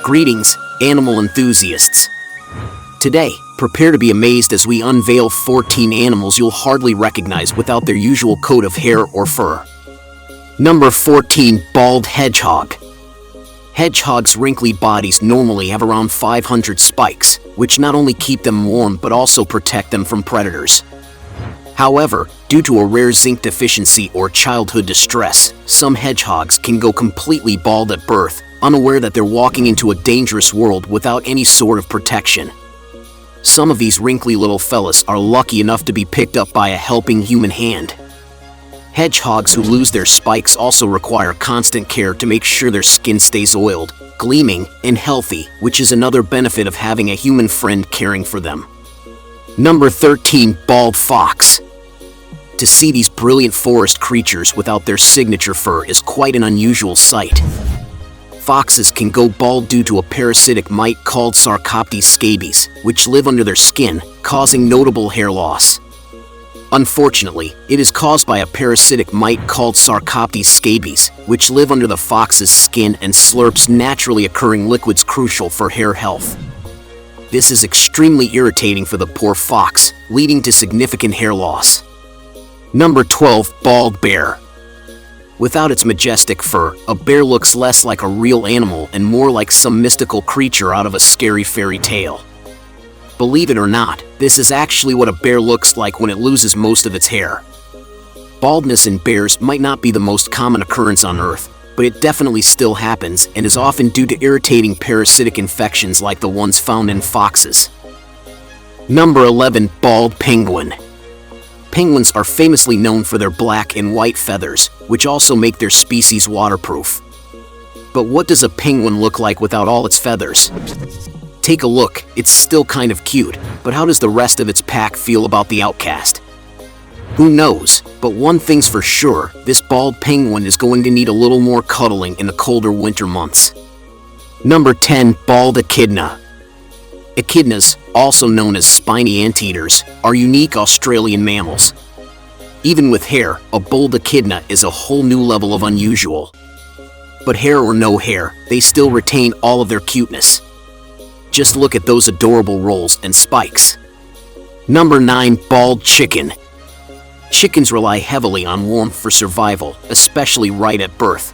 Greetings, animal enthusiasts. Today, prepare to be amazed as we unveil 14 animals you'll hardly recognize without their usual coat of hair or fur. Number 14. Bald hedgehog. Hedgehogs' wrinkly bodies normally have around 500 spikes, which not only keep them warm but also protect them from predators. However, due to a rare zinc deficiency or childhood distress, some hedgehogs can go completely bald at birth, unaware that they're walking into a dangerous world without any sort of protection. Some of these wrinkly little fellas are lucky enough to be picked up by a helping human hand. Hedgehogs who lose their spikes also require constant care to make sure their skin stays oiled, gleaming, and healthy, which is another benefit of having a human friend caring for them. Number 13. Bald fox. To see these brilliant forest creatures without their signature fur is quite an unusual sight. Foxes can go bald due to a parasitic mite called Sarcoptes scabies, which live under their skin, causing notable hair loss. Unfortunately, it is caused by a parasitic mite called Sarcoptes scabies, which live under the fox's skin and slurps naturally occurring liquids crucial for hair health. This is extremely irritating for the poor fox, leading to significant hair loss. Number 12. Bald bear. Without its majestic fur, a bear looks less like a real animal and more like some mystical creature out of a scary fairy tale. Believe it or not, this is actually what a bear looks like when it loses most of its hair. Baldness in bears might not be the most common occurrence on Earth, but it definitely still happens and is often due to irritating parasitic infections like the ones found in foxes. Number 11. Bald penguin. Penguins are famously known for their black and white feathers, which also make their species waterproof. But what does a penguin look like without all its feathers? Take a look, it's still kind of cute, but how does the rest of its pack feel about the outcast? Who knows, but one thing's for sure, this bald penguin is going to need a little more cuddling in the colder winter months. Number 10. Bald echidna. Echidnas, also known as spiny anteaters, are unique Australian mammals. Even with hair, a bald echidna is a whole new level of unusual. But hair or no hair, they still retain all of their cuteness. Just look at those adorable rolls and spikes. Number 9. Bald chicken. Chickens rely heavily on warmth for survival, especially right at birth.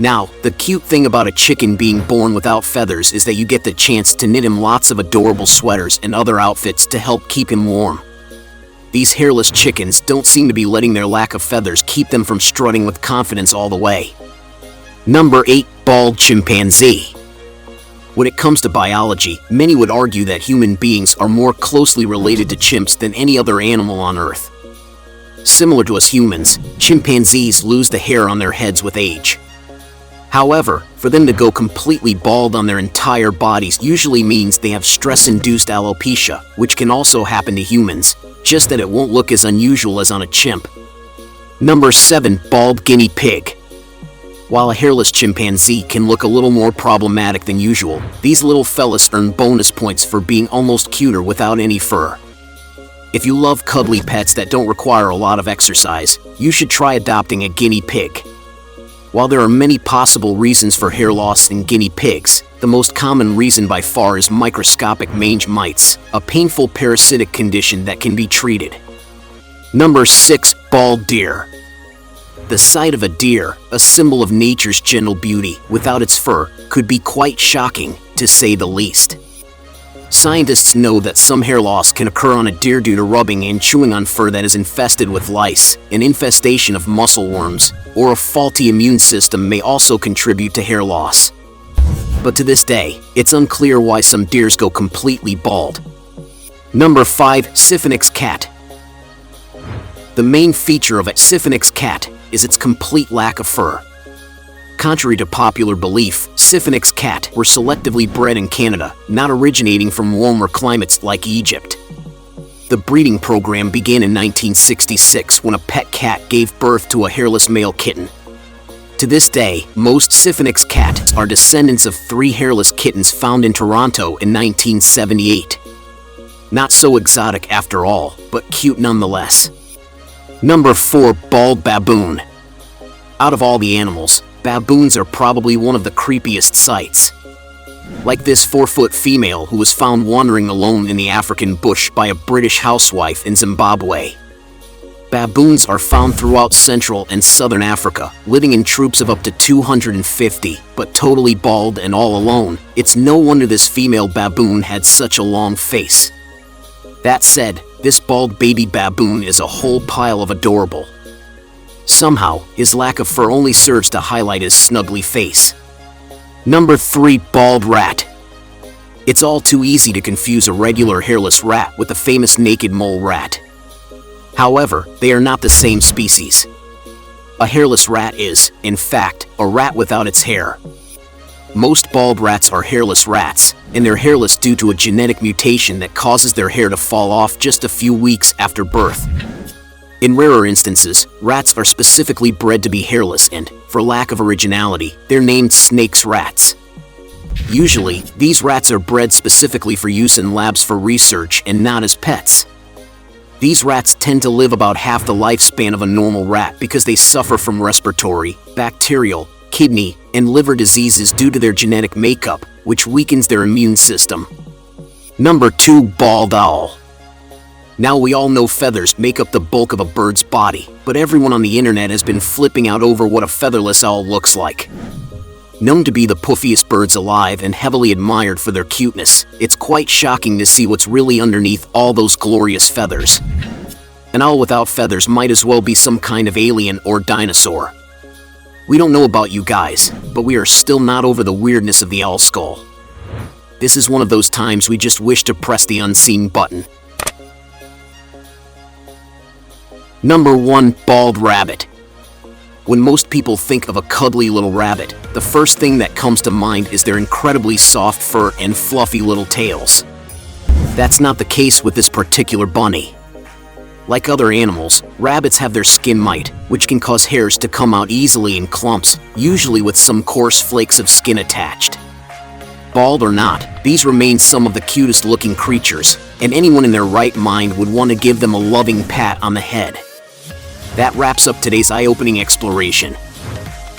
Now, the cute thing about a chicken being born without feathers is that you get the chance to knit him lots of adorable sweaters and other outfits to help keep him warm. These hairless chickens don't seem to be letting their lack of feathers keep them from strutting with confidence all the way. Number 8. Bald chimpanzee. When it comes to biology, many would argue that human beings are more closely related to chimps than any other animal on Earth. Similar to us humans, chimpanzees lose the hair on their heads with age. However, for them to go completely bald on their entire bodies usually means they have stress-induced alopecia, which can also happen to humans, just that it won't look as unusual as on a chimp. Number 7. Bald guinea pig. While a hairless chimpanzee can look a little more problematic than usual, these little fellas earn bonus points for being almost cuter without any fur. If you love cuddly pets that don't require a lot of exercise, you should try adopting a guinea pig. While there are many possible reasons for hair loss in guinea pigs, the most common reason by far is microscopic mange mites, a painful parasitic condition that can be treated. Number 6. Bald deer. The sight of a deer, a symbol of nature's gentle beauty, without its fur, could be quite shocking, to say the least. Scientists know that some hair loss can occur on a deer due to rubbing and chewing on fur that is infested with lice, an infestation of muscle worms, or a faulty immune system may also contribute to hair loss. But to this day, it's unclear why some deers go completely bald. Number 5. Sphynx cat. The main feature of a Sphynx cat is its complete lack of fur. Contrary to popular belief, Sphynx cat were selectively bred in Canada, not originating from warmer climates like Egypt. The breeding program began in 1966 when a pet cat gave birth to a hairless male kitten. To this day, most Sphynx cats are descendants of 3 hairless kittens found in Toronto in 1978. Not so exotic after all, but cute nonetheless. Number 4. Bald baboon. Out of all the animals, baboons are probably one of the creepiest sights. Like this 4-foot female who was found wandering alone in the African bush by a British housewife in Zimbabwe. Baboons are found throughout Central and Southern Africa, living in troops of up to 250, but totally bald and all alone. It's no wonder this female baboon had such a long face. That said, this bald baby baboon is a whole pile of adorable. Somehow, his lack of fur only serves to highlight his snuggly face. Number 3. Bald rat. It's all too easy to confuse a regular hairless rat with the famous naked mole rat. However, they are not the same species. A hairless rat is, in fact, a rat without its hair. Most bald rats are hairless rats, and they're hairless due to a genetic mutation that causes their hair to fall off just a few weeks after birth. In rarer instances, rats are specifically bred to be hairless and, for lack of originality, they're named Snake's rats. Usually, these rats are bred specifically for use in labs for research and not as pets. These rats tend to live about half the lifespan of a normal rat because they suffer from respiratory, bacterial, kidney, and liver diseases due to their genetic makeup, which weakens their immune system. Number 2. Bald owl. Now we all know feathers make up the bulk of a bird's body, but everyone on the internet has been flipping out over what a featherless owl looks like. Known to be the puffiest birds alive and heavily admired for their cuteness, it's quite shocking to see what's really underneath all those glorious feathers. An owl without feathers might as well be some kind of alien or dinosaur. We don't know about you guys, but we are still not over the weirdness of the owl skull. This is one of those times we just wish to press the unseen button. Number 1. Bald rabbit. When most people think of a cuddly little rabbit, the first thing that comes to mind is their incredibly soft fur and fluffy little tails. That's not the case with this particular bunny. Like other animals, rabbits have their skin mite, which can cause hairs to come out easily in clumps, usually with some coarse flakes of skin attached. Bald or not, these remain some of the cutest looking creatures, and anyone in their right mind would want to give them a loving pat on the head. That wraps up today's eye-opening exploration.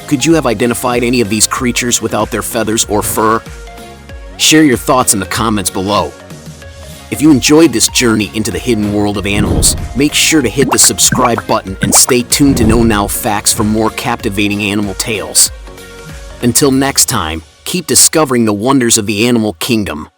Could you have identified any of these creatures without their feathers or fur? Share your thoughts in the comments below. If you enjoyed this journey into the hidden world of animals, make sure to hit the subscribe button and stay tuned to Know Now Facts for more captivating animal tales. Until next time, keep discovering the wonders of the animal kingdom.